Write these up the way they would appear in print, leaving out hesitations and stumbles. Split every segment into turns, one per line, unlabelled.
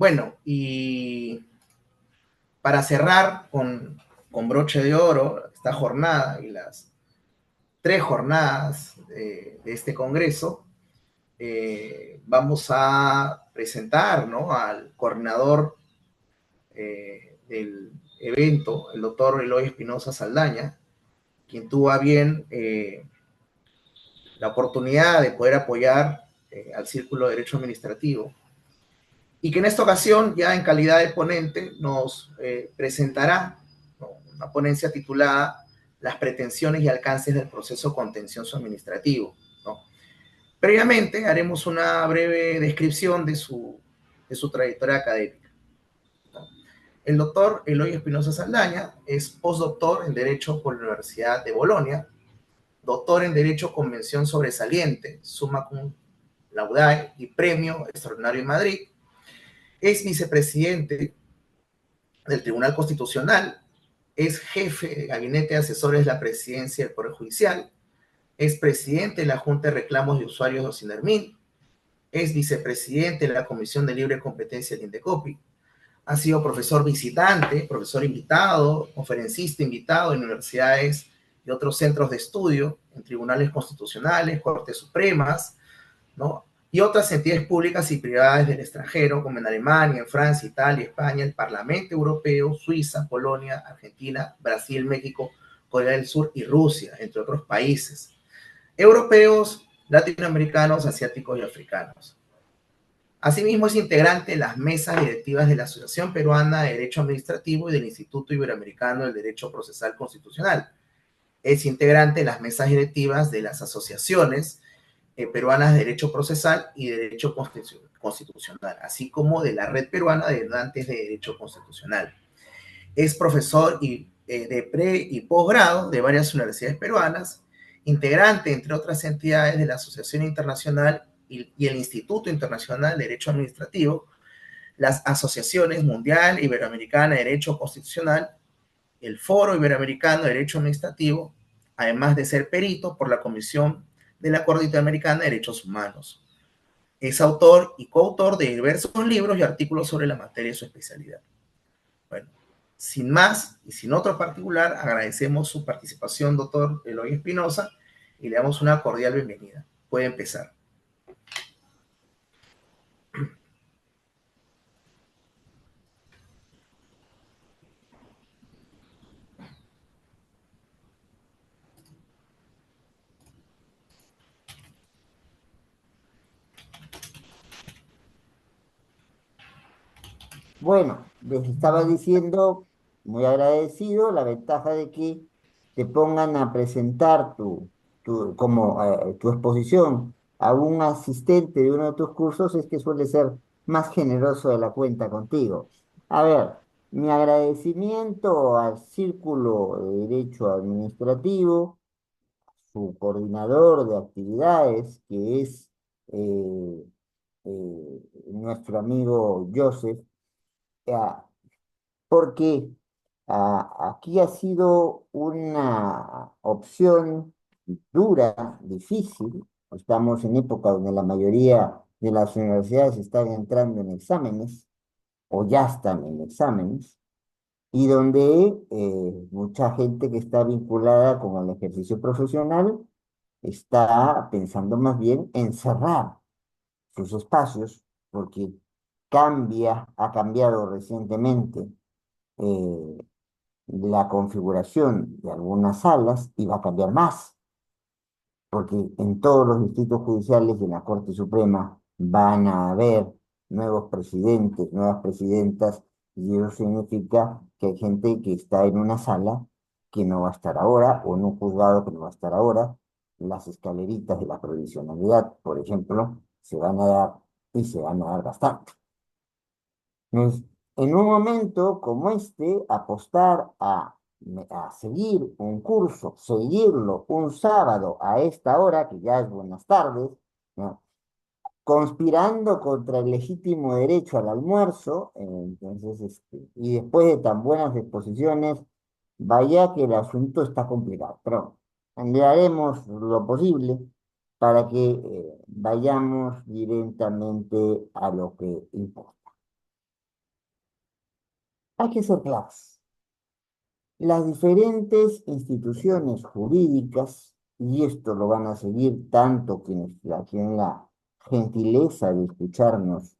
Bueno, y para cerrar con broche de oro esta jornada y las 3 jornadas de este congreso, vamos a presentar, ¿no?, al coordinador del evento, el doctor Eloy Espinosa Saldaña, quien tuvo a bien la oportunidad de poder apoyar al Círculo de Derecho Administrativo, y que en esta ocasión, ya en calidad de ponente, nos presentará, ¿no?, una ponencia titulada Las pretensiones y alcances del proceso contencioso administrativo, ¿no? Previamente haremos una breve descripción de su trayectoria académica, ¿no? El doctor Eloy Espinosa Saldaña es postdoctor en Derecho por la Universidad de Bolonia, doctor en Derecho con mención sobresaliente, summa cum laude y premio extraordinario en Madrid. Es vicepresidente del Tribunal Constitucional, es jefe de gabinete de asesores de la presidencia del Poder Judicial, es presidente de la Junta de Reclamos de Usuarios de Ocinermin, es vicepresidente de la Comisión de Libre Competencia del Indecopi, ha sido profesor visitante, profesor invitado, conferencista invitado en universidades y otros centros de estudio, en tribunales constitucionales, cortes supremas, ¿no?, y otras entidades públicas y privadas del extranjero, como en Alemania, en Francia, Italia, España, el Parlamento Europeo, Suiza, Polonia, Argentina, Brasil, México, Corea del Sur y Rusia, entre otros países europeos, latinoamericanos, asiáticos y africanos. Asimismo, es integrante de las mesas directivas de la Asociación Peruana de Derecho Administrativo y del Instituto Iberoamericano del Derecho Procesal Constitucional. Es integrante de las mesas directivas de las asociaciones peruanas de Derecho Procesal y Derecho Constitucional, así como de la Red Peruana de Ayudantes de Derecho Constitucional. Es profesor de pre y posgrado de varias universidades peruanas, integrante, entre otras entidades, de la Asociación Internacional y el Instituto Internacional de Derecho Administrativo, las asociaciones Mundial Iberoamericana de Derecho Constitucional, el Foro Iberoamericano de Derecho Administrativo, además de ser perito por la Comisión de la Corte Interamericana de Derechos Humanos. Es autor y coautor de diversos libros y artículos sobre la materia de su especialidad. Bueno, sin más y sin otro particular, agradecemos su participación, doctor Eloy Espinosa, y le damos una cordial bienvenida. Puede empezar.
Bueno, les estaba diciendo, muy agradecido, la ventaja de que te pongan a presentar tu exposición a un asistente de uno de tus cursos es que suele ser más generoso de la cuenta contigo. A ver, mi agradecimiento al Círculo de Derecho Administrativo, su coordinador de actividades, que es nuestro amigo Joseph, ah, porque aquí ha sido una opción dura, difícil. Estamos en época donde la mayoría de las universidades están entrando en exámenes o ya están en exámenes y donde mucha gente que está vinculada con el ejercicio profesional está pensando más bien en cerrar sus espacios porque ha cambiado recientemente eh, la configuración de algunas salas y va a cambiar más, porque en todos los distritos judiciales y en la Corte Suprema van a haber nuevos presidentes, nuevas presidentas, y eso significa que hay gente que está en una sala que no va a estar ahora, o en un juzgado que no va a estar ahora. Las escaleritas de la provisionalidad, por ejemplo, se van a dar y se van a dar bastante. Entonces, en un momento como este, apostar a seguir un curso, seguirlo un sábado a esta hora, que ya es buenas tardes, ¿no?, conspirando contra el legítimo derecho al almuerzo, entonces, y después de tan buenas exposiciones, vaya que el asunto está complicado, pero le haremos lo posible para que vayamos directamente a lo que importa. Hay que ser claros. Las diferentes instituciones jurídicas, y esto lo van a seguir tanto quienes tienen la gentileza de escucharnos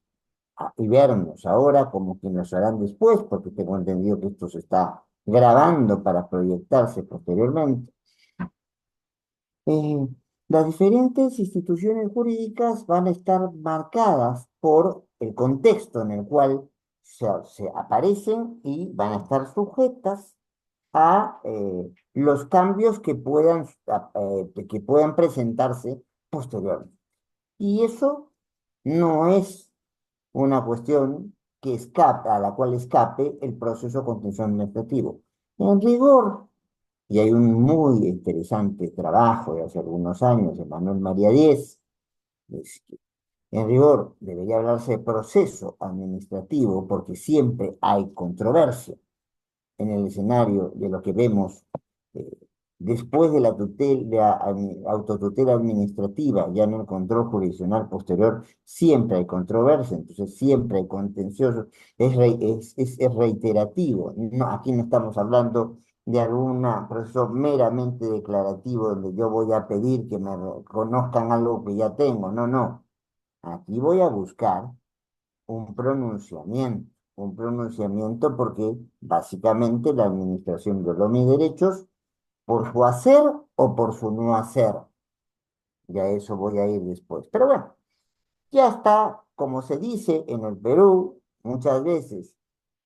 y vernos ahora como quienes lo harán después, porque tengo entendido que esto se está grabando para proyectarse posteriormente. Eh, las diferentes instituciones jurídicas van a estar marcadas por el contexto en el cual se aparecen y van a estar sujetas a los cambios que puedan presentarse posteriormente. Y eso no es una cuestión a la cual escape el proceso contencioso administrativo. En rigor, y hay un muy interesante trabajo de hace algunos años de Manuel María Díez, es que en rigor debería hablarse de proceso administrativo porque siempre hay controversia en el escenario de lo que vemos eh, después de la autotutela administrativa, ya en el control jurisdiccional posterior, siempre hay controversia, entonces siempre hay contencioso, es reiterativo. No, aquí no estamos hablando de algún proceso meramente declarativo donde yo voy a pedir que me reconozcan algo que ya tengo, no, no. Aquí voy a buscar un pronunciamiento porque básicamente la administración violó mis derechos por su hacer o por su no hacer. Ya eso voy a ir después. Pero bueno, ya está, como se dice en el Perú, muchas veces,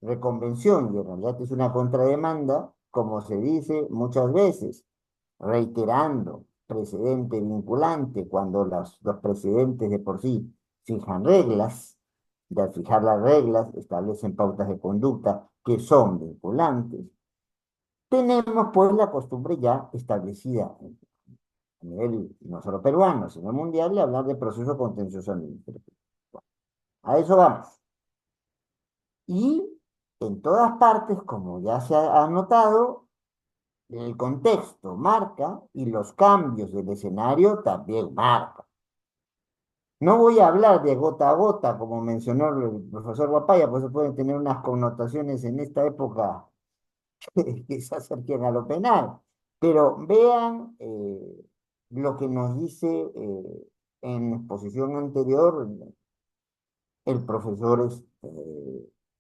reconvención, y en realidad es una contrademanda, como se dice muchas veces, reiterando precedente vinculante cuando los precedentes de por sí fijan reglas, y al fijar las reglas establecen pautas de conducta que son vinculantes. Tenemos pues la costumbre ya establecida a nivel no solo peruano, sino mundial, de hablar de proceso contencioso administrativo. Bueno, a eso vamos. Y en todas partes, como ya se ha notado, el contexto marca y los cambios del escenario también marcan. No voy a hablar de gota a gota, como mencionó el profesor Guapaya, pues pueden tener unas connotaciones en esta época que se acerquen a lo penal. Pero vean lo que nos dice en exposición anterior el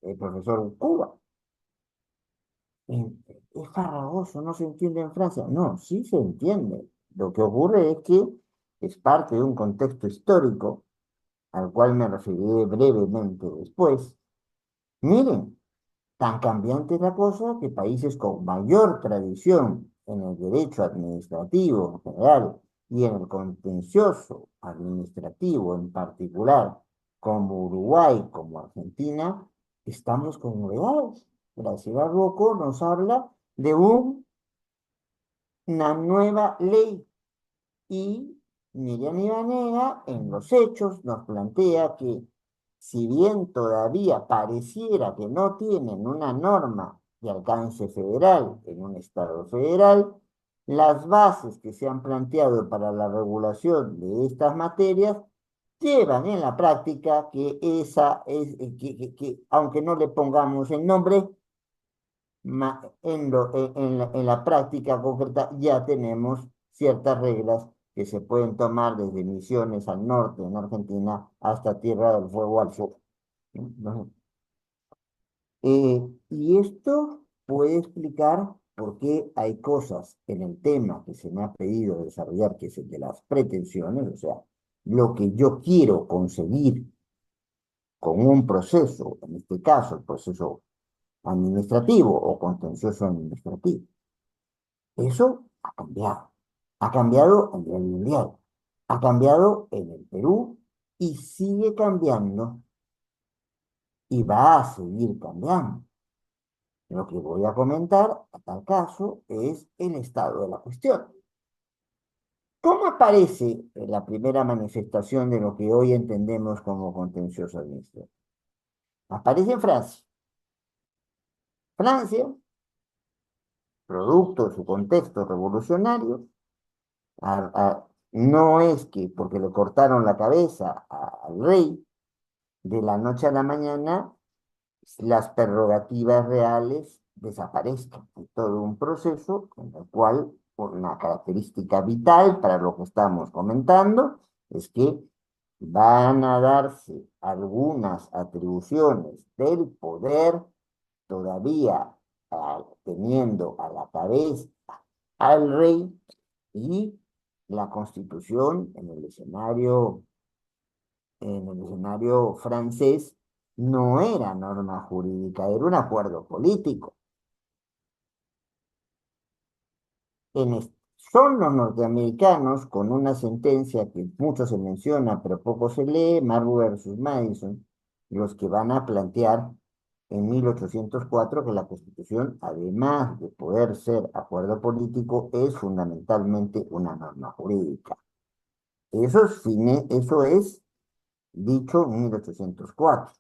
el profesor Cuba. Es farragoso, no se entiende en Francia. No, sí se entiende. Lo que ocurre es que es parte de un contexto histórico al cual me referiré brevemente después. Miren, tan cambiante es la cosa que países con mayor tradición en el derecho administrativo en general y en el contencioso administrativo en particular, como Uruguay, como Argentina, estamos con novedades. Graciela Rocco nos habla de una nueva ley y Miriam Ibanega en los hechos nos plantea que si bien todavía pareciera que no tienen una norma de alcance federal en un estado federal, las bases que se han planteado para la regulación de estas materias llevan en la práctica que aunque no le pongamos el nombre, en la práctica concreta ya tenemos ciertas reglas que se pueden tomar desde Misiones al norte, en Argentina, hasta Tierra del Fuego al sur. ¿No? Y esto puede explicar por qué hay cosas en el tema que se me ha pedido desarrollar, que es el de las pretensiones, o sea, lo que yo quiero conseguir con un proceso, en este caso el proceso administrativo o contencioso administrativo. Eso ha cambiado. Ha cambiado a nivel mundial. Ha cambiado en el Perú y sigue cambiando y va a seguir cambiando. Lo que voy a comentar, a tal caso, es el estado de la cuestión. ¿Cómo aparece la primera manifestación de lo que hoy entendemos como contencioso administrativo? Aparece en Francia. Francia, producto de su contexto revolucionario, no es que porque le cortaron la cabeza al rey de la noche a la mañana las prerrogativas reales desaparezcan. Hay todo un proceso en el cual una característica vital para lo que estamos comentando es que van a darse algunas atribuciones del poder todavía teniendo a la cabeza al rey, y la Constitución en el escenario francés no era norma jurídica, era un acuerdo político. Son los norteamericanos, con una sentencia que mucho se menciona pero poco se lee, Marbury versus Madison, los que van a plantear en 1804 que la Constitución, además de poder ser acuerdo político, es fundamentalmente una norma jurídica. Eso es dicho en 1804.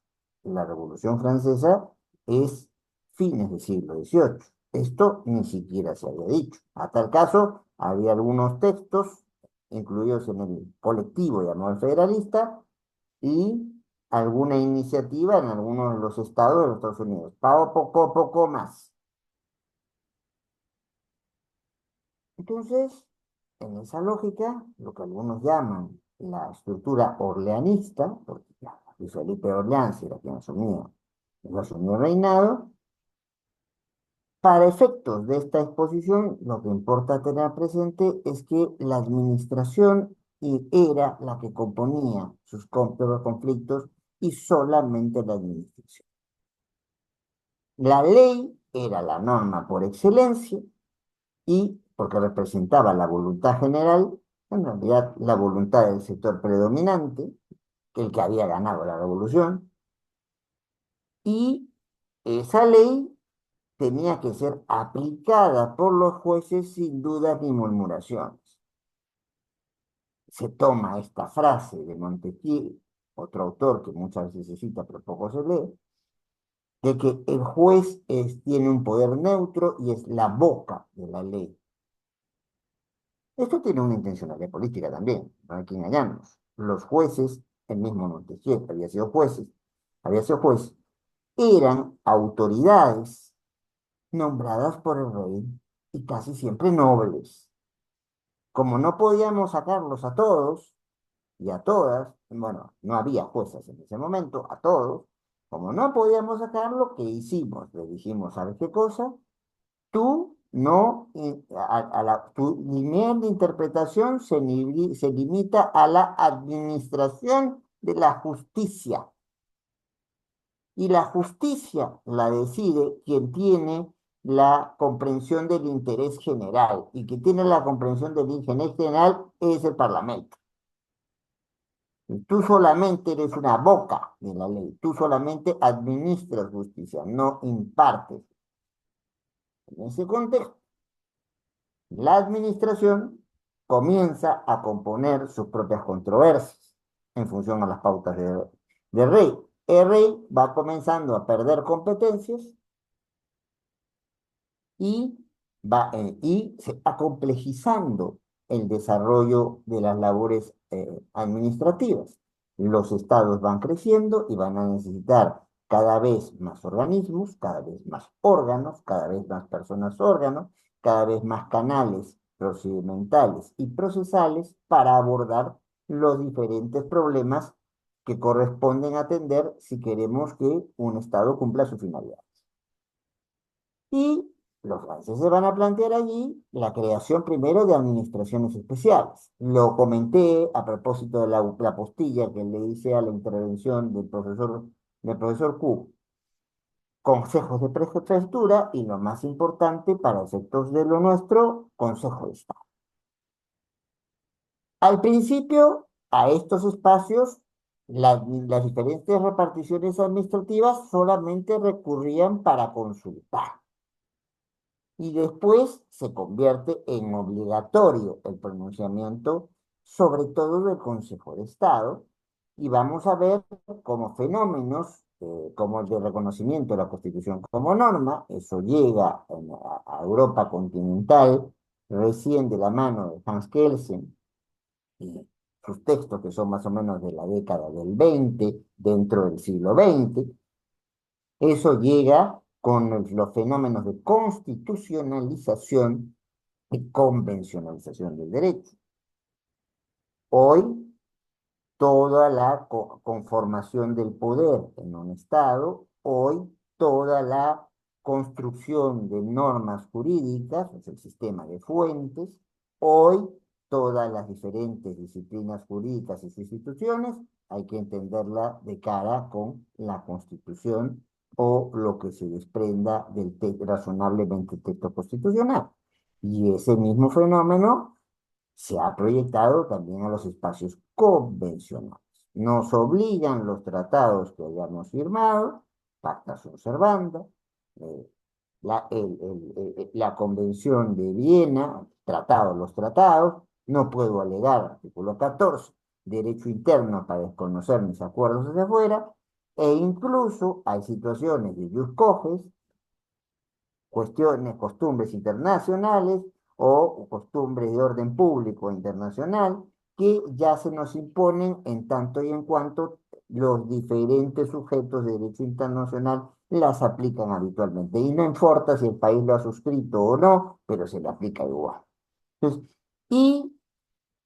La Revolución Francesa es fines del siglo XVIII. Esto ni siquiera se había dicho. A tal caso, había algunos textos incluidos en el colectivo llamado el Federalista y alguna iniciativa en algunos de los estados de los Estados Unidos. Poco más. Entonces, en esa lógica, lo que algunos llaman la estructura orleanista, porque ya, Felipe de Orleans era quien asumió el reinado, para efectos de esta exposición, lo que importa tener presente es que la administración era la que componía sus propios conflictos y solamente la administración. La ley era la norma por excelencia y, porque representaba la voluntad general, en realidad la voluntad del sector predominante, el que había ganado la revolución, y esa ley tenía que ser aplicada por los jueces sin dudas ni murmuraciones. Se toma esta frase de Montesquieu, otro autor que muchas veces se cita pero poco se lee, de que el juez tiene un poder neutro y es la boca de la ley. Esto tiene una intencionalidad política también, no hay que engañarnos. Los jueces, el mismo Montesquieu había sido juez, eran autoridades nombradas por el rey y casi siempre nobles. Como no podíamos sacarlos a todos y a todas, bueno, no había jueces en ese momento, a todos, como no podíamos sacarlo, ¿qué hicimos? Le dijimos, ¿sabes qué cosa? Tú no, tu nivel de interpretación se limita a la administración de la justicia. Y la justicia la decide quien tiene la comprensión del interés general. Y quien tiene la comprensión del interés general es el Parlamento. Y tú solamente eres una boca de la ley. Tú solamente administras justicia, no impartes. En ese contexto, la administración comienza a componer sus propias controversias en función a las pautas del rey. El rey va comenzando a perder competencias y se va complejizando el desarrollo de las labores administrativas. Los estados van creciendo y van a necesitar cada vez más organismos, cada vez más órganos, cada vez más personas órganos, cada vez más canales procedimentales y procesales para abordar los diferentes problemas que corresponden atender si queremos que un estado cumpla su finalidad. Y los franceses van a plantear allí la creación primero de administraciones especiales. Lo comenté a propósito de la postilla que le hice a la intervención del profesor Q. Consejos de prefectura y, lo más importante para efectos de lo nuestro, Consejo de Estado. Al principio, a estos espacios, las diferentes reparticiones administrativas solamente recurrían para consultar. Y después se convierte en obligatorio el pronunciamiento, sobre todo del Consejo de Estado, y vamos a ver cómo fenómenos como el de reconocimiento de la Constitución como norma, eso llega a Europa continental recién de la mano de Hans Kelsen y sus textos que son más o menos de la década del 20, dentro del siglo XX, Eso llega con los fenómenos de constitucionalización y convencionalización del derecho. Hoy, toda la conformación del poder en un Estado, hoy toda la construcción de normas jurídicas, es el sistema de fuentes, hoy todas las diferentes disciplinas jurídicas y sus instituciones, hay que entenderla de cara con la Constitución o lo que se desprenda del razonablemente texto constitucional. Y ese mismo fenómeno se ha proyectado también a los espacios convencionales. Nos obligan los tratados que hayamos firmado, pacta sunt servanda, eh, la Convención de Viena, los tratados, no puedo alegar, artículo 14, derecho interno para desconocer mis acuerdos desde afuera, e incluso hay situaciones de jus cogens, cuestiones, costumbres internacionales o costumbres de orden público internacional que ya se nos imponen en tanto y en cuanto los diferentes sujetos de derecho internacional las aplican habitualmente. Y no importa si el país lo ha suscrito o no, pero se le aplica igual. Entonces, y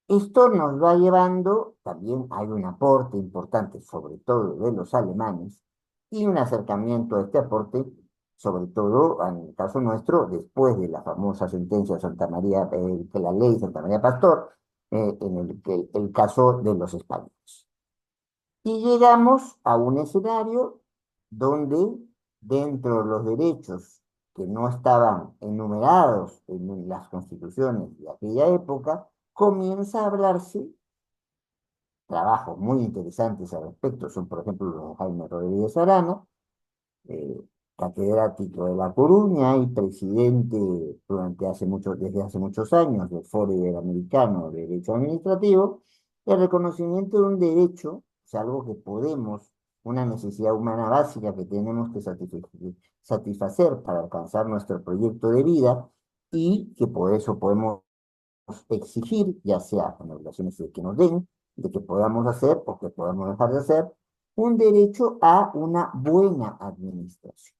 esto nos va llevando, también hay un aporte importante, sobre todo de los alemanes, y un acercamiento a este aporte, sobre todo en el caso nuestro, después de la famosa sentencia de Santa María, de la ley Santa María Pastor, en el caso de los españoles. Y llegamos a un escenario donde dentro de los derechos que no estaban enumerados en las constituciones de aquella época, comienza a hablarse trabajos muy interesantes al respecto, son por ejemplo los de Jaime Rodríguez Arana, eh, catedrático de La Coruña y presidente desde hace muchos años del Foro Iberoamericano de Derecho Administrativo, el reconocimiento de un derecho es algo que podemos, una necesidad humana básica que tenemos que satisfacer para alcanzar nuestro proyecto de vida y que por eso podemos exigir, ya sea con obligaciones de que nos den, de que podamos hacer o que podamos dejar de hacer, un derecho a una buena administración.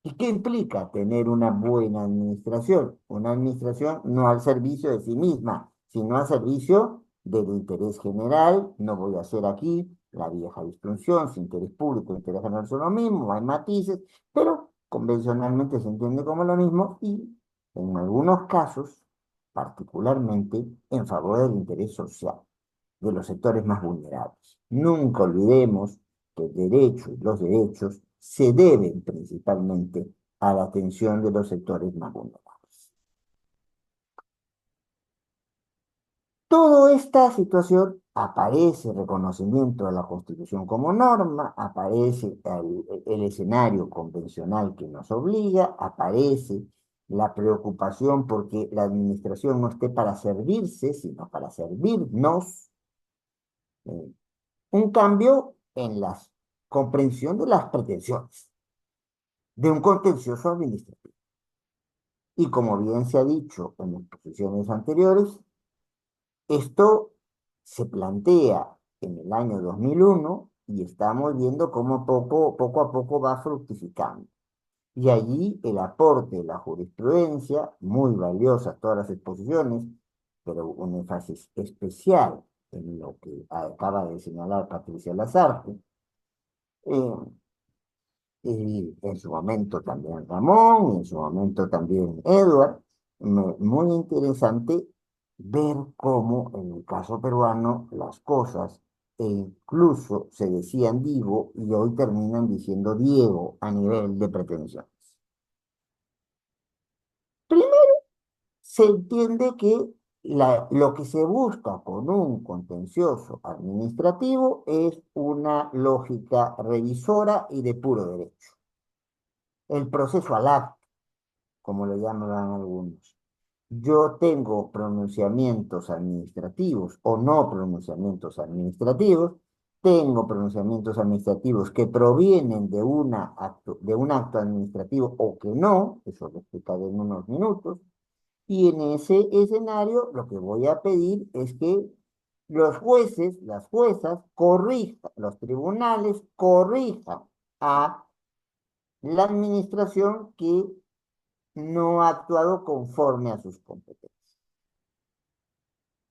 ¿Y qué implica tener una buena administración? Una administración no al servicio de sí misma, sino al servicio del interés general. No voy a hacer aquí la vieja distinción, si interés público, interés general son lo mismo, hay matices, pero convencionalmente se entiende como lo mismo y en algunos casos, particularmente en favor del interés social de los sectores más vulnerables. Nunca olvidemos que el derecho y los derechos se deben principalmente a la atención de los sectores más vulnerables. Toda esta situación aparece el reconocimiento de la Constitución como norma, aparece el escenario convencional que nos obliga, aparece la preocupación porque la administración no esté para servirse, sino para servirnos. eh, un cambio en la comprensión de las pretensiones de un contencioso administrativo. Y como bien se ha dicho en exposiciones anteriores, esto se plantea en el año 2001 y estamos viendo cómo poco a poco va fructificando. Y allí el aporte de la jurisprudencia, muy valiosa todas las exposiciones, pero un énfasis especial en lo que acaba de señalar Patricia Lazarte, eh, y en su momento también Ramón, y en su momento también Edward. Muy interesante ver cómo en el caso peruano las cosas e incluso se decían Digo y hoy terminan diciendo Diego a nivel de pretensiones. Primero, se entiende que lo que se busca con un contencioso administrativo es una lógica revisora y de puro derecho. El proceso al acto, como lo llaman algunos. Yo tengo pronunciamientos administrativos o no pronunciamientos administrativos, tengo pronunciamientos administrativos que provienen de un acto administrativo o que no, eso lo explicaré en unos minutos, y en ese escenario lo que voy a pedir es que los jueces, las juezas, corrijan, los tribunales corrijan a la administración que no ha actuado conforme a sus competencias.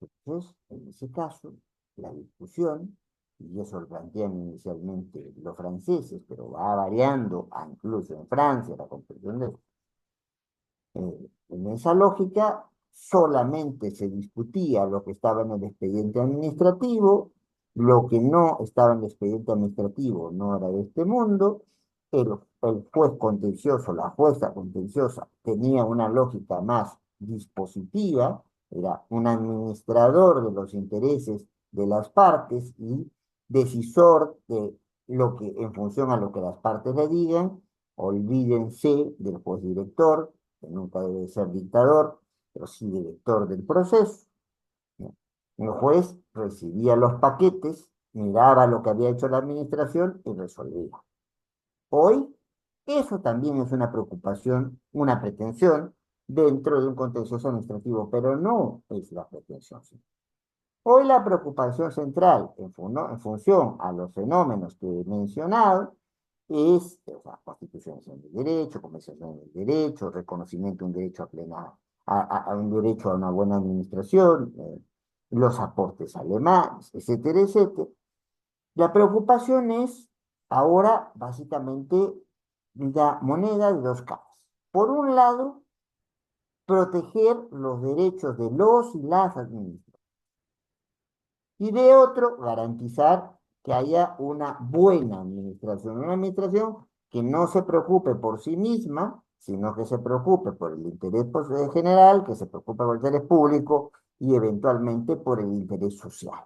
Entonces, en ese caso, la discusión, y eso lo plantean inicialmente los franceses, pero va variando, incluso en Francia, la comprensión de en esa lógica, solamente se discutía lo que estaba en el expediente administrativo, lo que no estaba en el expediente administrativo no era de este mundo, el juez contencioso, la jueza contenciosa, tenía una lógica más dispositiva, era un administrador de los intereses de las partes y decisor de lo que, en función a lo que las partes le digan, olvídense del juez director, que nunca debe ser dictador, pero sí director del proceso. ¿No? El juez recibía los paquetes, miraba lo que había hecho la administración y resolvía. Hoy, eso también es una preocupación, una pretensión dentro de un contencioso administrativo, pero no es la pretensión. Hoy la preocupación central en función a los fenómenos que he mencionado es, o sea, constitucionalización del derecho, comercialización del derecho, reconocimiento de un derecho a plena, a un derecho a una buena administración, los aportes alemanes, etcétera, etcétera. La preocupación es ahora básicamente la moneda de dos caras. Por un lado, proteger los derechos de los y las administraciones. Y de otro, garantizar que haya una buena administración, una administración que no se preocupe por sí misma, sino que se preocupe por el interés general, que se preocupe por el interés público y eventualmente por el interés social.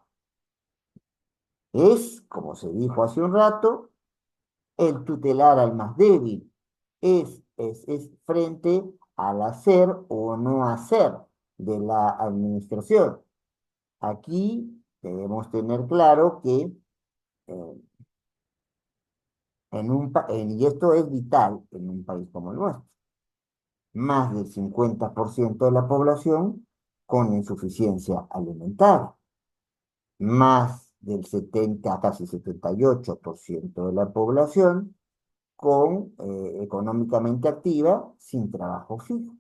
Es, como se dijo hace un rato, el tutelar al más débil, es frente al hacer o no hacer de la administración. Aquí debemos tener claro que eh, y esto es vital en un país como el nuestro, más del 50% de la población con insuficiencia alimentaria, más del 70, casi 78% de la población con económicamente activa sin trabajo fijo,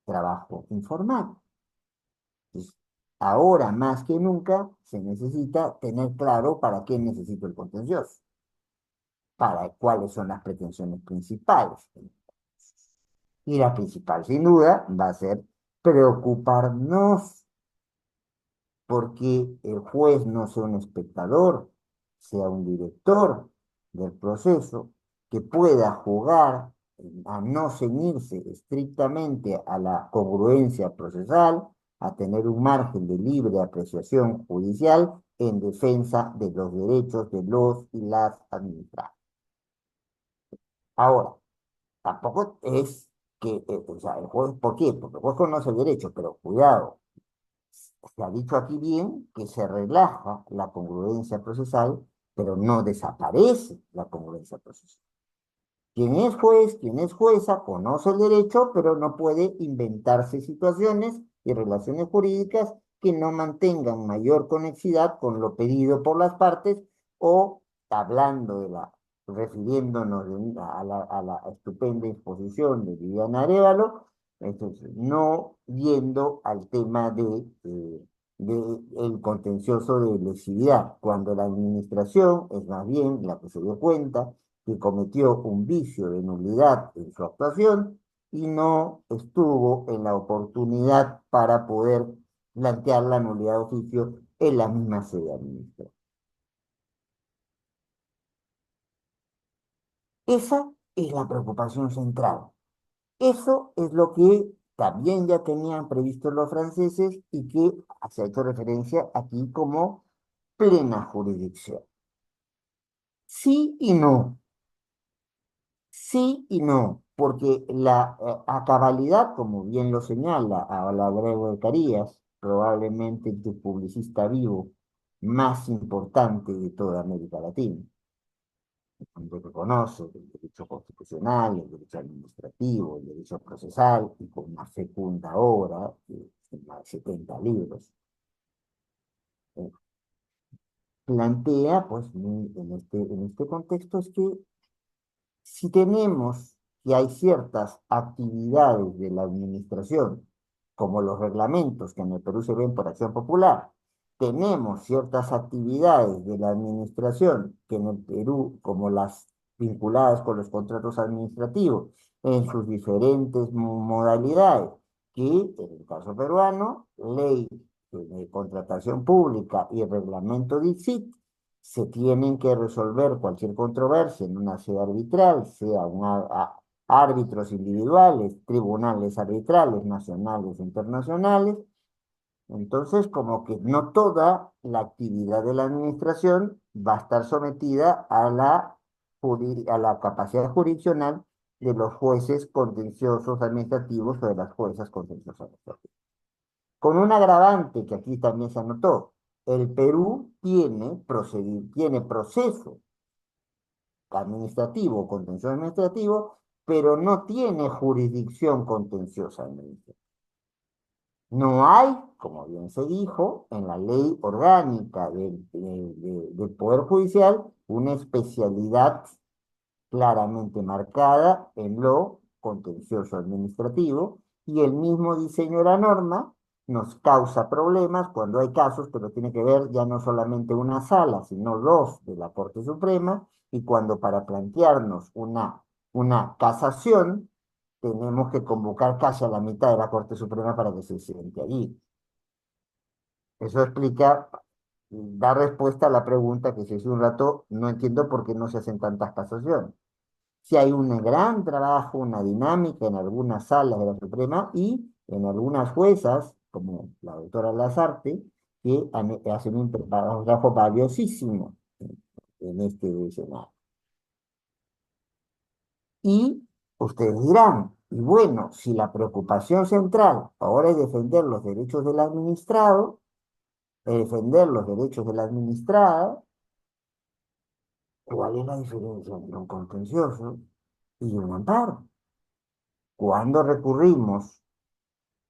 trabajo informal. Entonces, ahora más que nunca se necesita tener claro para qué necesito el contencioso, para cuáles son las pretensiones principales. Y la principal, sin duda, va a ser preocuparnos porque el juez no sea un espectador, sea un director del proceso, que pueda jugar a no ceñirse estrictamente a la congruencia procesal, a tener un margen de libre apreciación judicial en defensa de los derechos de los y las administradas. Ahora, tampoco es que, o sea, el juez, ¿por qué? Porque el juez conoce el derecho, pero cuidado, se ha dicho aquí bien que se relaja la congruencia procesal, pero no desaparece la congruencia procesal. Quien es juez, quien es jueza, conoce el derecho, pero no puede inventarse situaciones y relaciones jurídicas que no mantengan mayor conexidad con lo pedido por las partes o hablando refiriéndonos a la estupenda exposición de Viviana Arévalo, entonces, no yendo al tema de el contencioso de lesividad, cuando la administración es más bien la que se dio cuenta que cometió un vicio de nulidad en su actuación y no estuvo en la oportunidad para poder plantear la nulidad de oficio en la misma sede administrativa. Esa es la preocupación central. Eso es lo que también ya tenían previsto los franceses y que se ha hecho referencia aquí como plena jurisdicción. Sí y no. Sí y no, porque a cabalidad, como bien lo señala a Abreu de Carías, probablemente tu publicista vivo más importante de toda América Latina, donde reconoce el derecho constitucional, el derecho administrativo, el derecho procesal, y con una fecunda obra de más de 70 libros, eh, plantea, pues, en este contexto es que Si tenemos que hay ciertas actividades de la administración, como los reglamentos que en el Perú se ven por acción popular, tenemos ciertas actividades de la administración que en el Perú, como las vinculadas con los contratos administrativos, en sus diferentes modalidades, que en el caso peruano, ley de contratación pública y reglamento de ICSIT, se tienen que resolver cualquier controversia en una sede arbitral, sea árbitros individuales, tribunales arbitrales nacionales e internacionales. Entonces, como que no toda la actividad de la administración va a estar sometida a la capacidad jurisdiccional de los jueces contenciosos administrativos o de las juezas contenciosas administrativas. Con un agravante que aquí también se anotó, el Perú tiene proceso administrativo, contencioso administrativo, pero no tiene jurisdicción contenciosa administrativa. No hay, como bien se dijo, en la ley orgánica del Poder Judicial una especialidad claramente marcada en lo contencioso administrativo y el mismo diseño de la norma nos causa problemas cuando hay casos que lo tiene que ver ya no solamente una sala, sino dos de la Corte Suprema y cuando para plantearnos una casación tenemos que convocar casi a la mitad de la Corte Suprema para que se siente allí. Eso explica, da respuesta a la pregunta que se hizo un rato, no entiendo por qué no se hacen tantas casaciones. Si hay un gran trabajo, una dinámica en algunas salas de la Suprema y en algunas juezas, como la doctora Lazarte, que hacen un trabajo valiosísimo en este escenario. Y ustedes dirán, y bueno, si la preocupación central ahora es defender los derechos del administrado, defender los derechos de la administrada, ¿cuál es la diferencia entre un contencioso y un amparo? Cuando recurrimos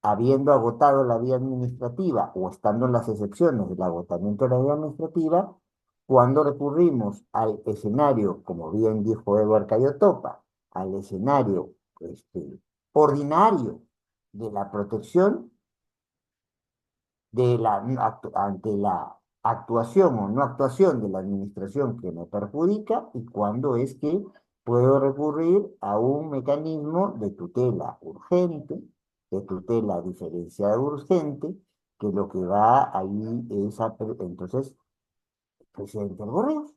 habiendo agotado la vía administrativa o estando en las excepciones del agotamiento de la vía administrativa, cuando recurrimos al escenario, como bien dijo Eduardo Cayotopa, al escenario ordinario de la protección ante la actuación o no actuación de la administración que me perjudica y cuando es que puedo recurrir a un mecanismo de tutela urgente, de tutela diferenciada urgente, que lo que va ahí es entonces, presidente del Correos.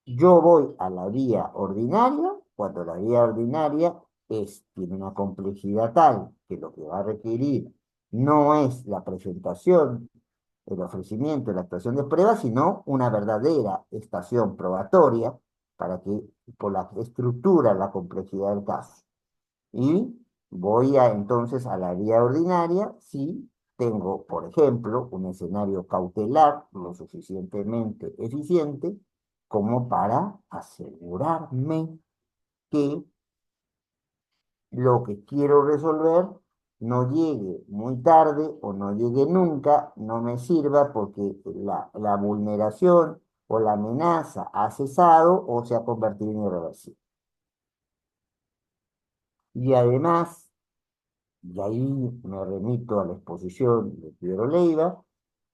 Yo voy a la vía ordinaria, cuando la vía ordinaria tiene una complejidad tal que lo que va a requerir no es la presentación, el ofrecimiento, la actuación de pruebas, sino una verdadera estación probatoria para que, por la estructura, la complejidad del caso. Y voy entonces a la vía ordinaria si tengo, por ejemplo, un escenario cautelar lo suficientemente eficiente como para asegurarme que lo que quiero resolver no llegue muy tarde o no llegue nunca, no me sirva porque la vulneración o la amenaza ha cesado o se ha convertido en irreversible. Y además, y ahí me remito a la exposición de Pedro Leiva,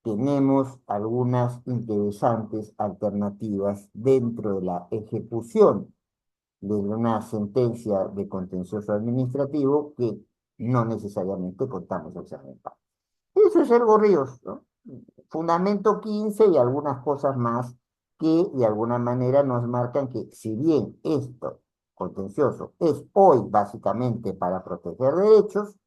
tenemos algunas interesantes alternativas dentro de la ejecución de una sentencia de contencioso administrativo que no necesariamente contamos el examen. Eso es Ergo Ríos, ¿no? Fundamento 15 y algunas cosas más que de alguna manera nos marcan que si bien esto contencioso es hoy básicamente para proteger derechos,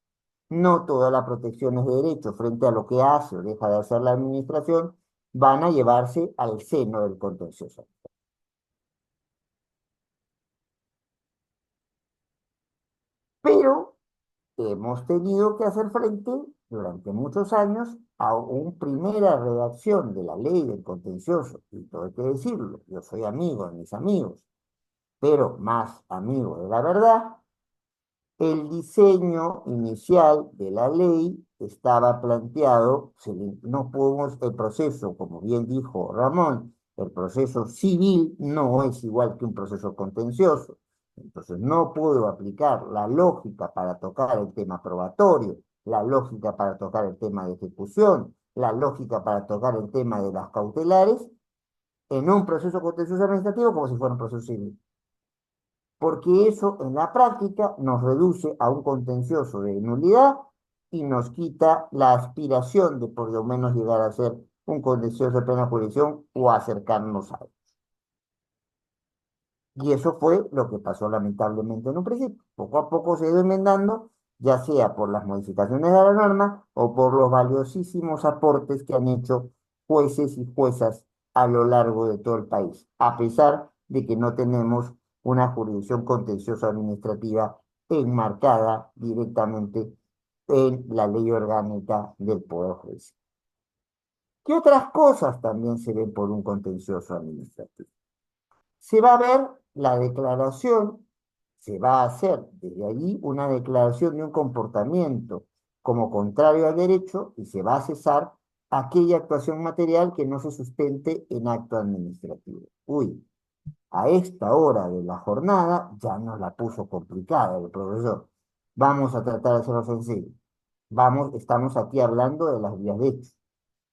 no toda la protección de derechos frente a lo que hace o deja de hacer la administración van a llevarse al seno del contencioso. Pero hemos tenido que hacer frente durante muchos años a una primera redacción de la ley del contencioso, y todo hay que decirlo, yo soy amigo de mis amigos, pero más amigo de la verdad. El diseño inicial de la ley estaba planteado, no podemos, el proceso, como bien dijo Ramón, El proceso civil no es igual que un proceso contencioso. Entonces, no puedo aplicar la lógica para tocar el tema probatorio, la lógica para tocar el tema de ejecución, la lógica para tocar el tema de las cautelares en un proceso contencioso administrativo como si fuera un proceso civil. Porque eso en la práctica nos reduce a un contencioso de nulidad y nos quita la aspiración de por lo menos llegar a ser un contencioso de plena jurisdicción o acercarnos a él. Y eso fue lo que pasó lamentablemente en un principio. Poco a poco se ha ido enmendando, ya sea por las modificaciones de la norma o por los valiosísimos aportes que han hecho jueces y juezas a lo largo de todo el país, a pesar de que no tenemos una jurisdicción contenciosa administrativa enmarcada directamente en la ley orgánica del Poder Judicial. ¿Qué otras cosas también se ven por un contencioso administrativo? Se va a ver la declaración, se va a hacer desde allí una declaración de un comportamiento como contrario al derecho y se va a cesar aquella actuación material que no se sustente en acto administrativo. Uy, a esta hora de la jornada ya nos la puso complicada el profesor. Vamos a tratar de hacerlo sencillo. Vamos, estamos aquí hablando de las vías de hecho.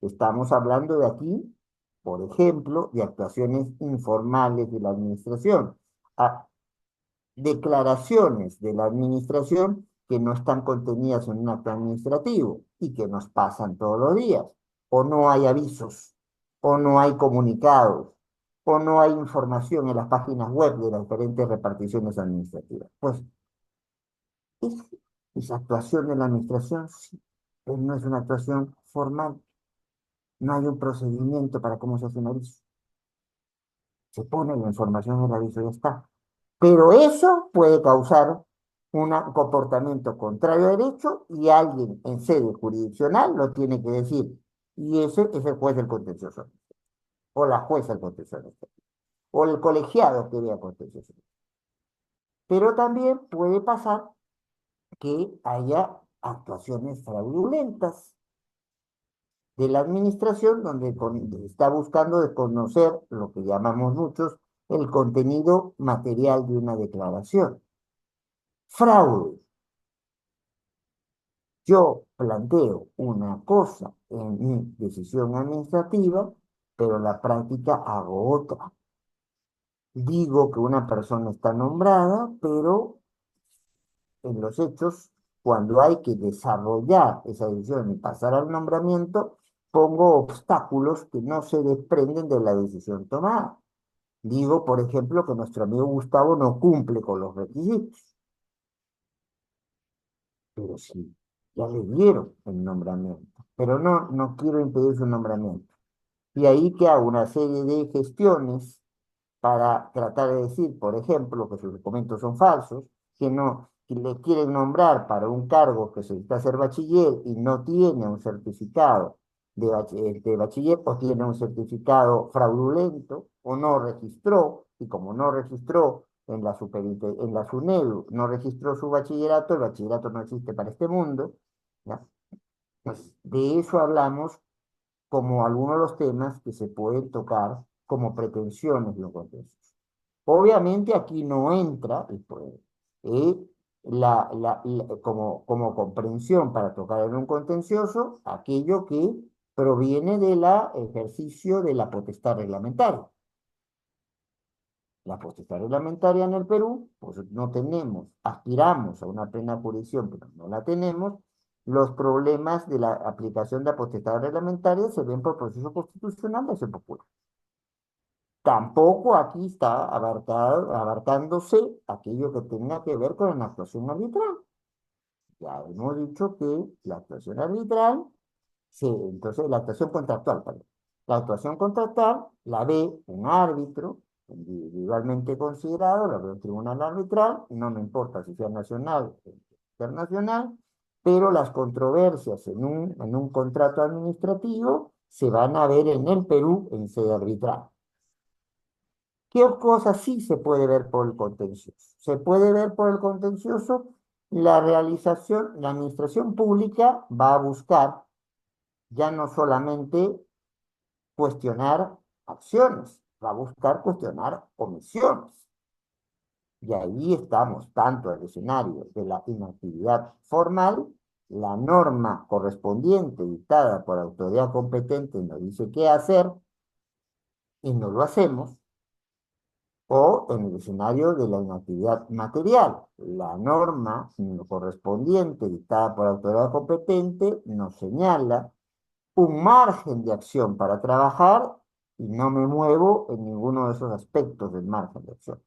Estamos hablando de aquí, por ejemplo, de actuaciones informales de la administración, a declaraciones de la administración que no están contenidas en un acto administrativo y que nos pasan todos los días. O no hay avisos, o no hay comunicados, o no hay información en las páginas web de las diferentes reparticiones administrativas. Pues es, esa actuación de la administración, sí, pero no es una actuación formal. No hay un procedimiento para cómo se hace un aviso. Se pone la información en el aviso y ya está. Pero eso puede causar un comportamiento contrario a derecho y alguien en sede jurisdiccional lo tiene que decir. Y ese es el juez del contencioso, o la jueza del contencioso, o el colegiado que vea contencioso. Pero también puede pasar que haya actuaciones fraudulentas de la administración donde está buscando desconocer lo que llamamos muchos el contenido material de una declaración. Fraude. Yo planteo una cosa en mi decisión administrativa, pero en la práctica hago otra. Digo que una persona está nombrada, pero en los hechos, cuando hay que desarrollar esa decisión y pasar al nombramiento, pongo obstáculos que no se desprenden de la decisión tomada. Digo, por ejemplo, que nuestro amigo Gustavo no cumple con los requisitos, pero sí, ya le dieron el nombramiento, pero no quiero impedir su nombramiento. Y ahí que hago una serie de gestiones para tratar de decir, por ejemplo, que sus documentos son falsos, que no, que le quieren nombrar para un cargo que se necesita hacer bachiller y no tiene un certificado de bachiller o tiene un certificado fraudulento o no registró, y como no registró en la SUNEDU, no registró su bachillerato, el bachillerato no existe para este mundo, ¿ya? Pues de eso hablamos como algunos de los temas que se pueden tocar como pretensiones lo contencioso. Obviamente aquí no entra eh, como comprensión para tocar en un contencioso aquello que proviene del ejercicio de la potestad reglamentaria. La potestad reglamentaria en el Perú, pues no tenemos, aspiramos a una plena jurisdicción, pero no la tenemos. Los problemas de la aplicación de la potestad reglamentaria se ven por proceso constitucional de acción popular. Tampoco aquí está abarcándose aquello que tenga que ver con la actuación arbitral. Ya hemos dicho que la actuación arbitral, entonces la actuación contractual, perdón. La actuación contractual la ve un árbitro individualmente considerado, la ve un tribunal arbitral, no me importa si sea nacional o internacional, pero las controversias en un contrato administrativo se van a ver en el Perú en sede arbitral. ¿Qué cosas sí se puede ver por el contencioso? Se puede ver por el contencioso la realización, la administración pública va a buscar ya no solamente cuestionar acciones, va a buscar cuestionar omisiones. Y ahí estamos, tanto el escenario de la inactividad formal, la norma correspondiente dictada por autoridad competente nos dice qué hacer y no lo hacemos, o en el escenario de la inactividad material. La norma correspondiente dictada por autoridad competente nos señala un margen de acción para trabajar y no me muevo en ninguno de esos aspectos del margen de acción.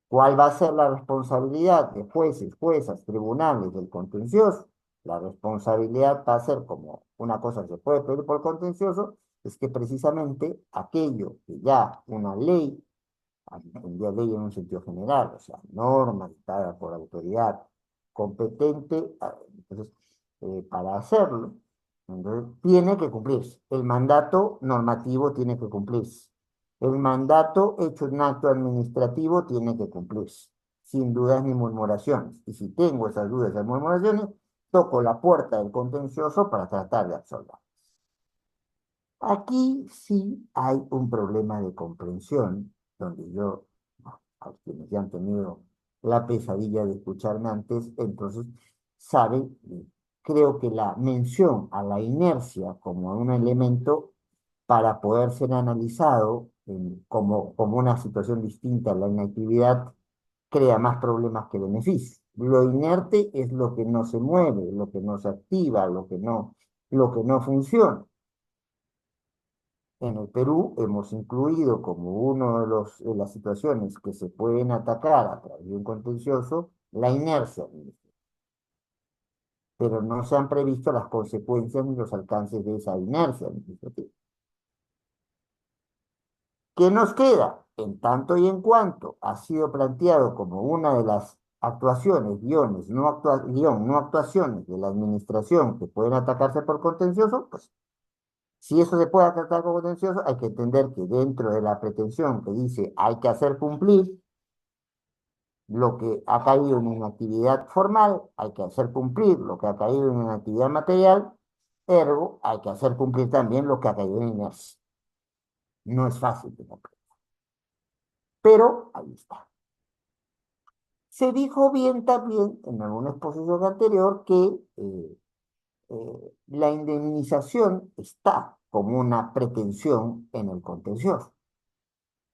¿Cuál va a ser la responsabilidad de jueces, juezas, tribunales del contencioso? La responsabilidad va a ser como una cosa que se puede pedir por contencioso, es que precisamente aquello que ya una ley, entendía ley en un sentido general, o sea, norma dictada por autoridad competente, entonces, para hacerlo, entonces, tiene que cumplirse. El mandato normativo tiene que cumplirse. El mandato hecho en acto administrativo tiene que cumplirse, sin dudas ni murmuraciones. Y si tengo esas dudas y murmuraciones, toco la puerta del contencioso para tratar de absolver. Aquí sí hay un problema de comprensión, donde yo, a quienes ya han tenido la pesadilla de escucharme antes, entonces saben, creo que la mención a la inercia como un elemento para poder ser analizado como una situación distinta a la inactividad crea más problemas que beneficios. Lo inerte es lo que no se mueve, lo que no se activa, lo que no funciona. En el Perú hemos incluido como uno de las situaciones que se pueden atacar a través de un contencioso la inercia administrativa, pero no se han previsto las consecuencias ni los alcances de esa inercia administrativa. ¿Qué nos queda? En tanto y en cuanto ha sido planteado como una de las actuaciones, no actuaciones de la administración que pueden atacarse por contencioso, pues si eso se puede tratar como contencioso, hay que entender que dentro de la pretensión que dice hay que hacer cumplir lo que ha caído en una actividad formal, hay que hacer cumplir lo que ha caído en una actividad material, ergo, hay que hacer cumplir también lo que ha caído en inercia. No es fácil de cumplir, pero ahí está. Se dijo bien también en alguna exposición anterior que la indemnización está como una pretensión en el contencioso.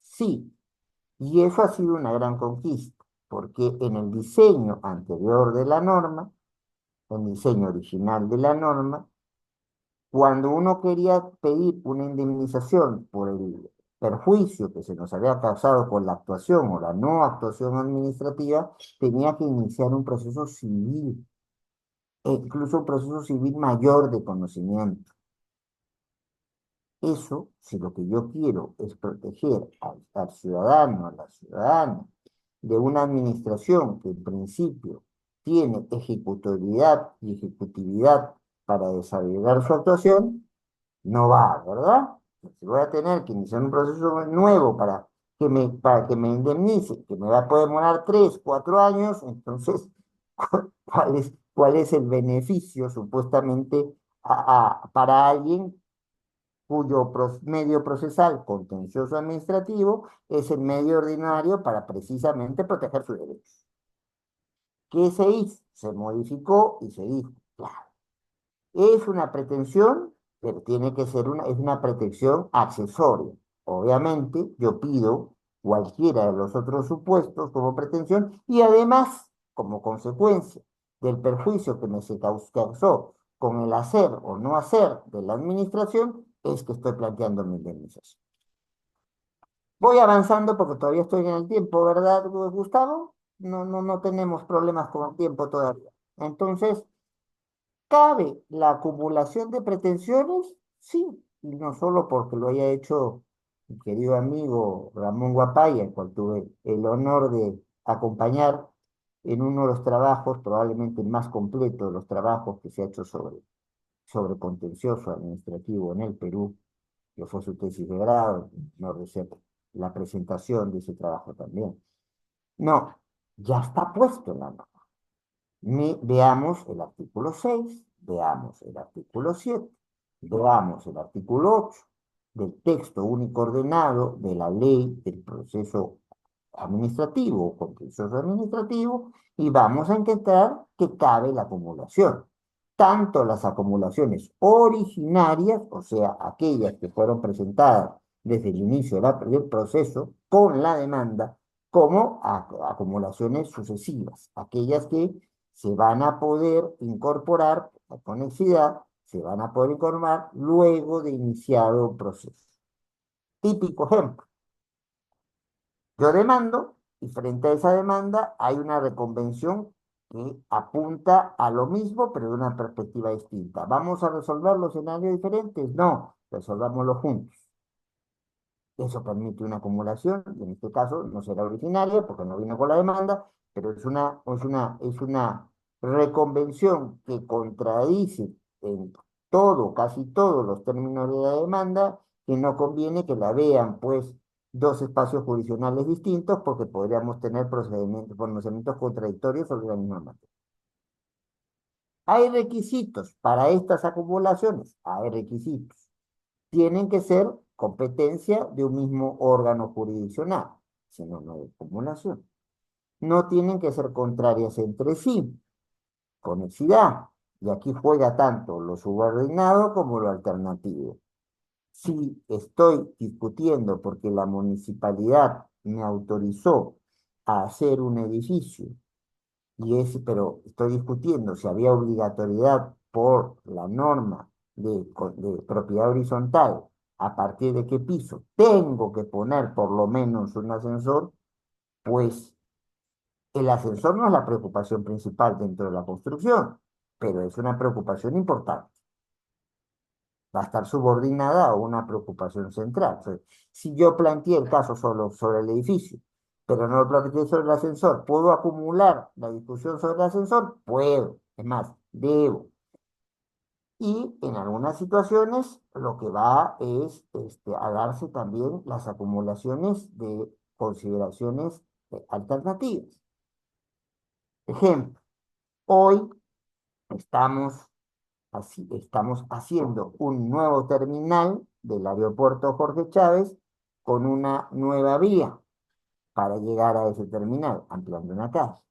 Sí, y eso ha sido una gran conquista, porque en el diseño anterior de la norma, el diseño original de la norma, cuando uno quería pedir una indemnización por el perjuicio que se nos había causado por la actuación o la no actuación administrativa, tenía que iniciar un proceso civil, e incluso un proceso civil mayor de conocimiento. Eso, si lo que yo quiero es proteger al ciudadano, a la ciudadana, de una administración que en principio tiene ejecutoriedad y ejecutividad para desarrollar su actuación, no va, ¿verdad? Si voy a tener que iniciar un proceso nuevo para que me indemnice, que me va a poder demorar 3, 4 años, entonces, cuál es el beneficio supuestamente para alguien cuyo medio procesal contencioso administrativo es el medio ordinario para precisamente proteger sus derechos? ¿Qué se hizo? Se modificó y se dijo, claro, es una pretensión, pero tiene que ser es una pretensión accesoria. Obviamente, yo pido cualquiera de los otros supuestos como pretensión y además, como consecuencia del perjuicio que me se causó con el hacer o no hacer de la administración, es que estoy planteando mi indemnización. Voy avanzando porque todavía estoy en el tiempo, ¿verdad, Gustavo? No tenemos problemas con el tiempo todavía. Entonces, ¿cabe la acumulación de pretensiones? Sí, y no solo porque lo haya hecho mi querido amigo Ramón Guapaya, el cual tuve el honor de acompañar en uno de los trabajos, probablemente el más completo de los trabajos que se ha hecho sobre contencioso administrativo en el Perú, que fue su tesis de grado, no recuerdo la presentación de ese trabajo también. No, ya está puesto en la norma. Veamos el artículo 6, veamos el artículo 7, veamos el artículo 8, del texto único ordenado de la ley del proceso administrativo o contencioso administrativo y vamos a encontrar que cabe la acumulación. Tanto las acumulaciones originarias, o sea, aquellas que fueron presentadas desde el inicio del proceso con la demanda, como acumulaciones sucesivas, aquellas que se van a poder incorporar a conexidad, se van a poder incorporar luego de iniciado un proceso. Típico ejemplo. Yo demando y frente a esa demanda hay una reconvención que apunta a lo mismo, pero de una perspectiva distinta. ¿Vamos a resolver los escenarios diferentes? No, resolvámoslo juntos. Eso permite una acumulación, y en este caso no será originaria porque no vino con la demanda, pero es una reconvención que contradice en casi todos los términos de la demanda, que no conviene que la vean, pues, dos espacios jurisdiccionales distintos porque podríamos tener pronunciamientos contradictorios sobre la misma materia. ¿Hay requisitos para estas acumulaciones? Hay requisitos. Tienen que ser competencia de un mismo órgano jurisdiccional, si no, no hay acumulación. No tienen que ser contrarias entre sí, conexidad, y aquí juega tanto lo subordinado como lo alternativo. Si estoy discutiendo porque la municipalidad me autorizó a hacer un edificio pero estoy discutiendo si había obligatoriedad por la norma de propiedad horizontal, a partir de qué piso tengo que poner por lo menos un ascensor, pues el ascensor no es la preocupación principal dentro de la construcción, pero es una preocupación importante. Va a estar subordinada a una preocupación central. Entonces, si yo planteé el caso solo sobre el edificio, pero no lo planteé sobre el ascensor, ¿puedo acumular la discusión sobre el ascensor? Puedo. Es más, debo. Y en algunas situaciones lo que va es a darse también las acumulaciones de consideraciones alternativas. Ejemplo, hoy estamos estamos haciendo un nuevo terminal del aeropuerto Jorge Chávez con una nueva vía para llegar a ese terminal, ampliando una calle.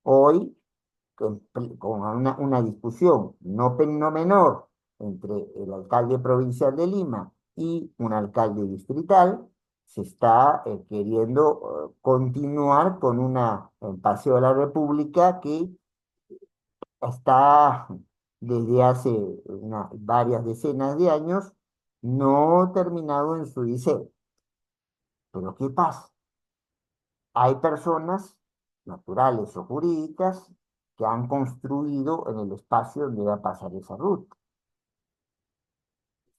Hoy, con una discusión no menor entre el alcalde provincial de Lima y un alcalde distrital, se está queriendo continuar con un paseo de la República que está desde hace varias decenas de años no terminado en su diseño. Pero ¿qué pasa? Hay personas naturales o jurídicas que han construido en el espacio donde va a pasar esa ruta.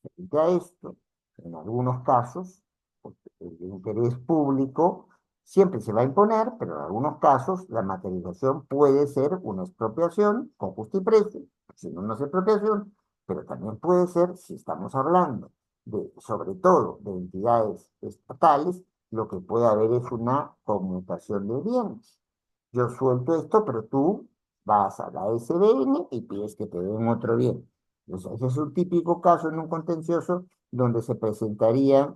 Frente a esto, en algunos casos, porque el interés público siempre se va a imponer, pero en algunos casos la materialización puede ser una expropiación con justo y precio, si no, no es expropiación, pero también puede ser, si estamos hablando sobre todo, de entidades estatales, lo que puede haber es una conmutación de bienes. Yo suelto esto, pero tú vas a la SBN y pides que te den otro bien. Entonces, ese es un típico caso en un contencioso donde se presentaría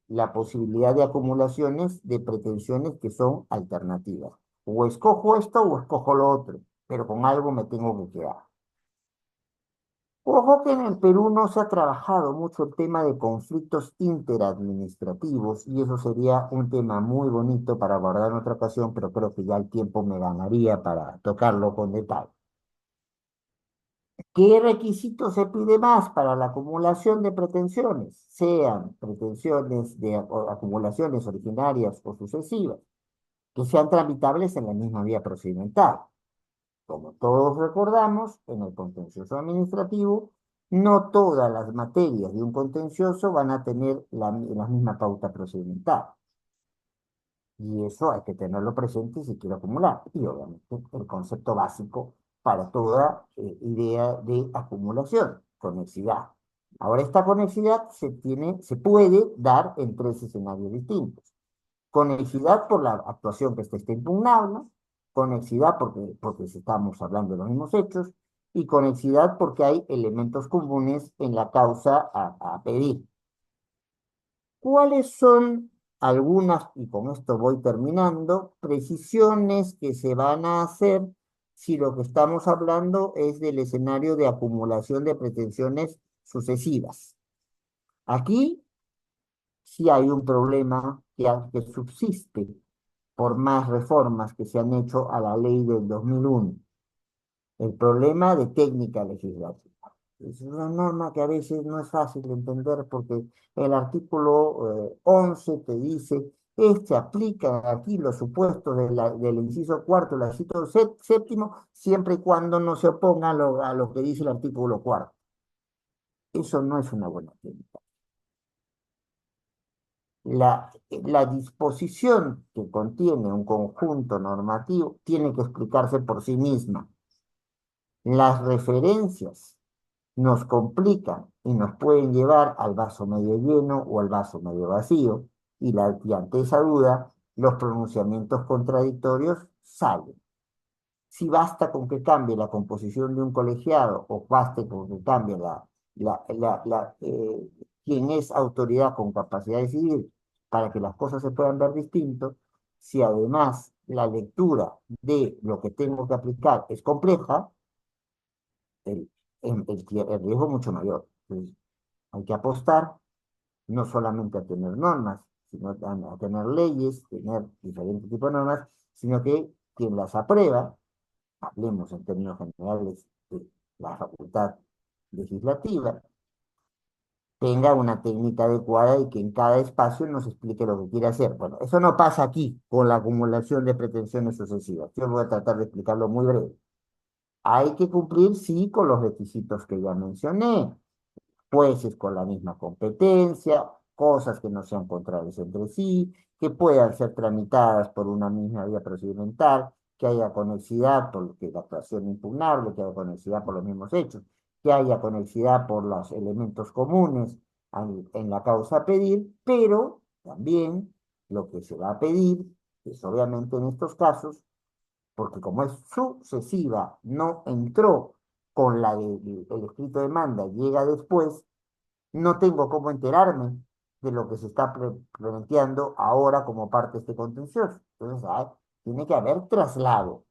la posibilidad de acumulaciones de pretensiones que son alternativas. O escojo esto o escojo lo otro, pero con algo me tengo que quedar. Ojo que en el Perú no se ha trabajado mucho el tema de conflictos interadministrativos y eso sería un tema muy bonito para abordar en otra ocasión, pero creo que ya el tiempo me ganaría para tocarlo con detalle. ¿Qué requisitos se pide más para la acumulación de pretensiones? Sean pretensiones o acumulaciones originarias o sucesivas, que sean tramitables en la misma vía procedimental. Como todos recordamos, en el contencioso administrativo, no todas las materias de un contencioso van a tener la misma pauta procedimental. Y eso hay que tenerlo presente si quiere acumular. Y obviamente el concepto básico para toda idea de acumulación, conexidad. Ahora, esta conexidad se puede dar en tres escenarios distintos. Conexidad por la actuación que esté impugnable, conexidad porque estamos hablando de los mismos hechos, y conexidad porque hay elementos comunes en la causa a pedir. ¿Cuáles son algunas, y con esto voy terminando, precisiones que se van a hacer si lo que estamos hablando es del escenario de acumulación de pretensiones sucesivas? Aquí sí hay un problema que subsiste por más reformas que se han hecho a la ley del 2001. El problema de técnica legislativa. Es una norma que a veces no es fácil de entender porque el artículo 11 te dice, este aplica aquí los supuestos del inciso cuarto, el inciso séptimo, siempre y cuando no se oponga a lo que dice el artículo cuarto. Eso no es una buena técnica. La disposición que contiene un conjunto normativo tiene que explicarse por sí misma. Las referencias nos complican y nos pueden llevar al vaso medio lleno o al vaso medio vacío, y ante esa duda, los pronunciamientos contradictorios salen. Si basta con que cambie la composición de un colegiado o baste con que cambie quién es autoridad con capacidad de decidir para que las cosas se puedan ver distinto, si además la lectura de lo que tengo que aplicar es compleja, el, el riesgo es mucho mayor. Entonces, hay que apostar no solamente a tener normas, sino a tener leyes, tener diferentes tipos de normas, sino que quien las aprueba, hablemos en términos generales de la facultad legislativa, tenga una técnica adecuada y que en cada espacio nos explique lo que quiere hacer. Bueno, eso no pasa aquí con la acumulación de pretensiones sucesivas. Yo voy a tratar de explicarlo muy breve. Hay que cumplir, sí, con los requisitos que ya mencioné, jueces con la misma competencia, cosas que no sean contrarias entre sí, que puedan ser tramitadas por una misma vía procedimental, que haya conexidad por lo que la actuación impugnable, que haya conexidad por los mismos hechos, que haya conexidad por los elementos comunes en la causa a pedir, pero también lo que se va a pedir es obviamente en estos casos, porque como es sucesiva, no entró con el escrito de demanda, llega después, no tengo cómo enterarme de lo que se está planteando ahora como parte de este contencioso. Entonces, tiene que haber traslado.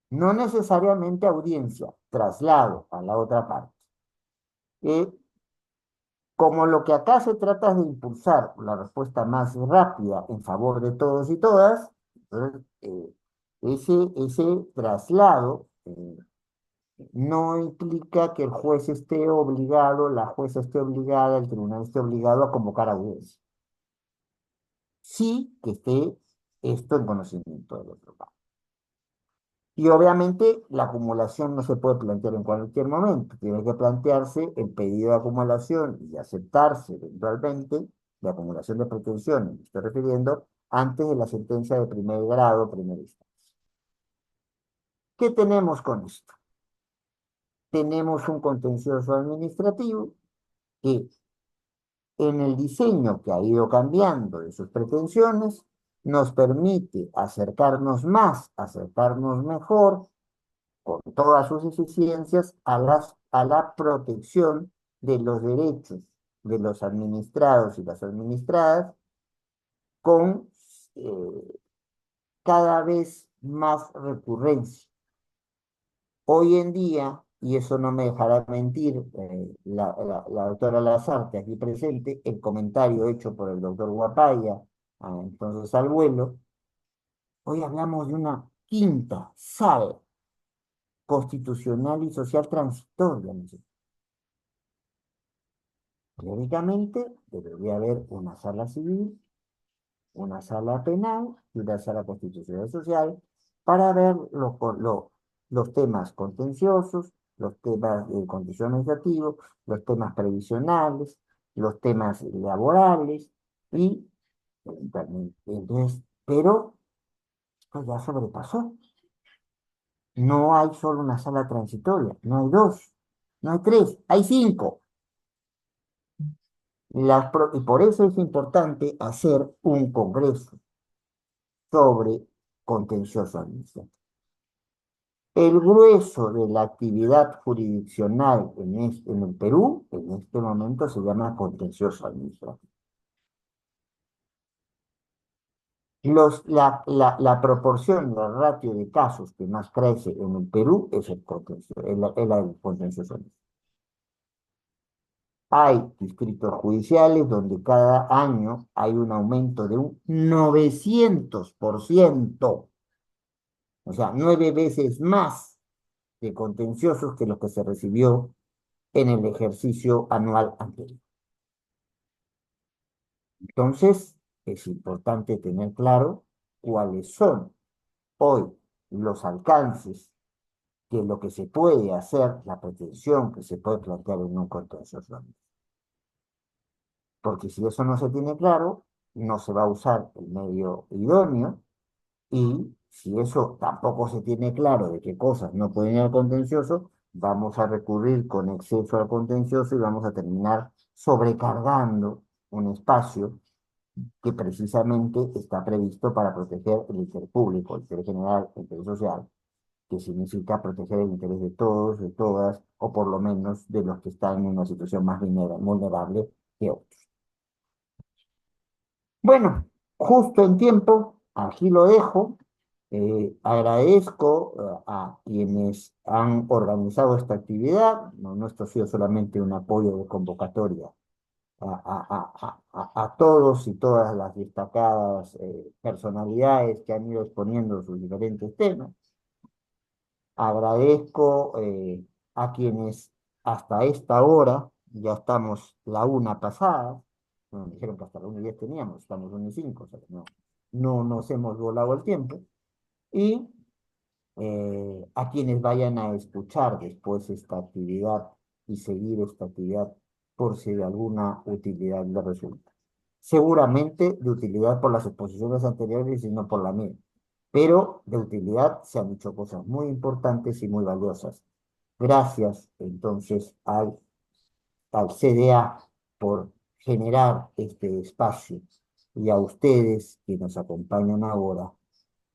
No necesariamente audiencia, traslado a la otra parte. Eh, Como lo que acá se trata es de impulsar la respuesta más rápida en favor de todos y todas, entonces, ese traslado no implica que el juez esté obligado, la jueza esté obligada, el tribunal esté obligado a convocar audiencia. Sí que esté esto en conocimiento del otro lado. Y obviamente la acumulación no se puede plantear en cualquier momento. Tiene que plantearse el pedido de acumulación y aceptarse eventualmente de acumulación de pretensiones, me estoy refiriendo, antes de la sentencia de primer grado, primera instancia. ¿Qué tenemos con esto? Tenemos un contencioso administrativo que en el diseño que ha ido cambiando de sus pretensiones, nos permite acercarnos más, acercarnos mejor, con todas sus eficiencias, a la protección de los derechos de los administrados y las administradas, con cada vez más recurrencia. Hoy en día, y eso no me dejará mentir la doctora Lazarte aquí presente, el comentario hecho por el doctor Guapaya, entonces al vuelo, hoy hablamos de una quinta sala constitucional y social transitoria. ¿No? Teóricamente debería haber una sala civil, una sala penal y una sala constitucional y social para ver los temas contenciosos, los temas de condición administrativo, los temas previsionales, los temas laborales y entonces, pero esto ya sobrepasó. No hay solo una sala transitoria, no hay dos, no hay tres, hay cinco. Y por eso es importante hacer un congreso sobre contencioso administrativo. El grueso de la actividad jurisdiccional en el Perú en este momento se llama contencioso administrativo. La proporción, la ratio de casos que más crece en el Perú es el contencioso administrativo. Hay distritos judiciales donde cada año hay un aumento de un 900%, o sea, 9 veces más de contenciosos que los que se recibió en el ejercicio anual anterior. Entonces, es importante tener claro cuáles son hoy los alcances que lo que se puede hacer, la pretensión que se puede plantear en un contencioso. Porque si eso no se tiene claro, no se va a usar el medio idóneo y si eso tampoco se tiene claro de qué cosas no pueden ir al contencioso, vamos a recurrir con exceso al contencioso y vamos a terminar sobrecargando un espacio que precisamente está previsto para proteger el interés público, el interés general, el interés social, que significa proteger el interés de todos, de todas, o por lo menos de los que están en una situación más vulnerable que otros. Bueno, justo en tiempo, aquí lo dejo. Agradezco a quienes han organizado esta actividad. No, esto ha sido solamente un apoyo de convocatoria a todos y todas las destacadas personalidades que han ido exponiendo sus diferentes temas. Agradezco a quienes hasta esta hora, ya estamos la 1 pasada, nos dijeron que hasta la 1:10 teníamos, estamos 1:05, o sea que no nos hemos volado el tiempo, y a quienes vayan a escuchar después esta actividad y seguir esta actividad por si de alguna utilidad les resulta. Seguramente de utilidad por las exposiciones anteriores y no por la mía, pero de utilidad se han hecho cosas muy importantes y muy valiosas. Gracias entonces al CDA por generar este espacio y a ustedes que nos acompañan ahora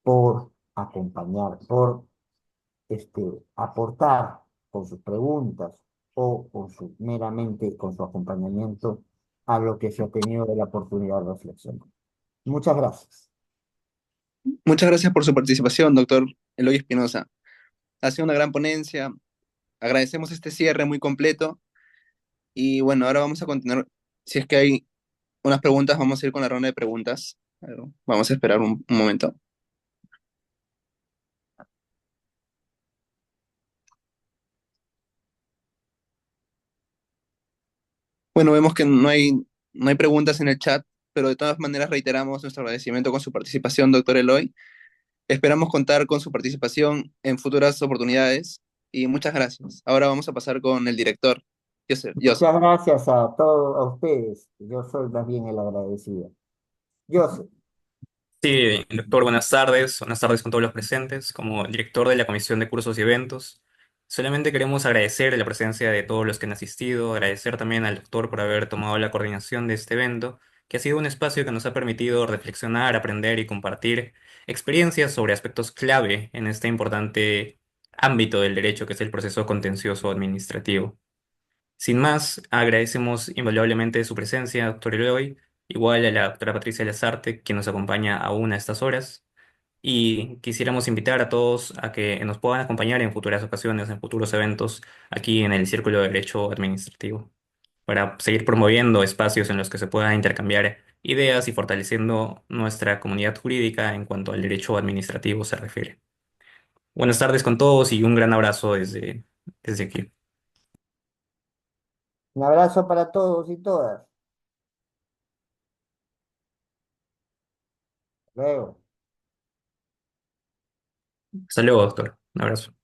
por acompañar, por aportar con sus preguntas o meramente con su acompañamiento a lo que se ha tenido la oportunidad de reflexionar. Muchas gracias.
Muchas gracias por su participación, doctor Eloy Espinosa. Ha sido una gran ponencia. Agradecemos este cierre muy completo. Y bueno, ahora vamos a continuar. Si es que hay unas preguntas, vamos a ir con la ronda de preguntas. Vamos a esperar un momento. Bueno, vemos que no hay preguntas en el chat, pero de todas maneras reiteramos nuestro agradecimiento con su participación, doctor Eloy. Esperamos contar con su participación en futuras oportunidades y muchas gracias. Ahora vamos a pasar con el director, Joseph.
Muchas gracias a todos, a ustedes. Yo soy más bien el agradecido. Yo sé.
Sí, doctor, buenas tardes con todos los presentes. Como director de la Comisión de Cursos y Eventos, solamente queremos agradecer la presencia de todos los que han asistido, agradecer también al doctor por haber tomado la coordinación de este evento, que ha sido un espacio que nos ha permitido reflexionar, aprender y compartir experiencias sobre aspectos clave en este importante ámbito del derecho que es el proceso contencioso administrativo. Sin más, agradecemos invaluablemente su presencia, doctor Eloy, igual a la doctora Patricia Lazarte, quien nos acompaña aún a estas horas, y quisiéramos invitar a todos a que nos puedan acompañar en futuras ocasiones, en futuros eventos, aquí en el Círculo de Derecho Administrativo, para seguir promoviendo espacios en los que se puedan intercambiar ideas y fortaleciendo nuestra comunidad jurídica en cuanto al derecho administrativo se refiere. Buenas tardes con todos y un gran abrazo desde aquí.
Un abrazo para todos y todas. Luego.
Hasta luego, doctor. Un abrazo.